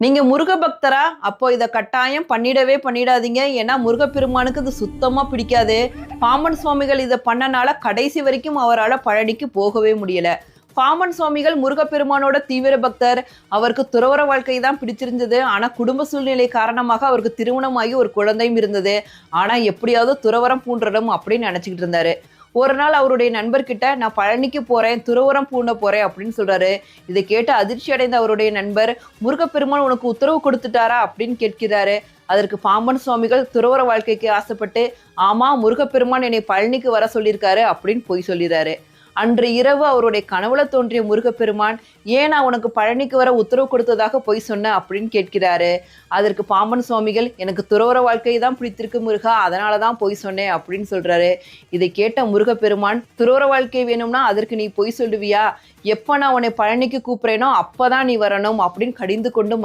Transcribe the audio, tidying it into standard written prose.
நீங்க முருக பக்தரா? அப்போ இத கட்டாயம் பண்ணிடாதீங்க. ஏன்னா முருகப்பெருமானுக்கு இது சுத்தமா பிடிக்காது. பாம்பன் சுவாமிகள் இத பண்ணனால கடைசி வரைக்கும் அவரால பழனிக்கு போகவே முடியல. பாம்பன் சுவாமிகள் முருகப்பெருமானோட தீவிர பக்தர். அவருக்கு துறவற வாழ்க்கை தான் பிடிச்சிருந்தது. ஆனா குடும்ப சூழ்நிலை காரணமாக அவருக்கு திருமணமாகி ஒரு குழந்தையும் இருந்தது. ஆனா எப்படியாவது துறவறம் பூண்டணும் அப்படின்னு நினைச்சுக்கிட்டு இருந்தாரு. ஒரு நாள் அவருடைய நண்பர்கிட்ட நான் பழனிக்கு போறேன், துறவறம் பூண்ட போறேன் அப்படின்னு சொல்றாரு. இதை கேட்டு அதிர்ச்சி அடைந்த அவருடைய நண்பர், முருகப்பெருமான் உனக்கு உத்தரவு கொடுத்துட்டாரா அப்படின்னு கேட்கிறாரு. அதற்கு பாம்பன் சுவாமிகள் துறவற வாழ்க்கைக்கு ஆசைப்பட்டு, ஆமா முருகப்பெருமான் என்னை பழனிக்கு வர சொல்லியிருக்காரு அப்படின்னு பொய் சொல்லிறாரு. அன்று இரவு அவருடைய கனவுல தோன்றிய முருகப்பெருமான், ஏன் நான் உனக்கு பழனிக்கு வர உத்தரவு கொடுத்ததாக பொய் சொன்ன அப்படின்னு கேட்கிறாரு. அதற்கு பாம்பன் சுவாமிகள், எனக்கு துறவற வாழ்க்கை தான் பிடித்திருக்கு முருகா, அதனால தான் பொய் சொன்னேன் அப்படின்னு சொல்றாரு. இதை கேட்ட முருகப்பெருமான், துறவற வாழ்க்கை வேணும்னா அதற்கு நீ பொய் சொல்லுவியா? எப்ப நான் உன்னை பழனிக்கு கூப்பிடுறேனோ அப்பதான் நீ வரணும் அப்படின்னு கடிந்து கொண்டு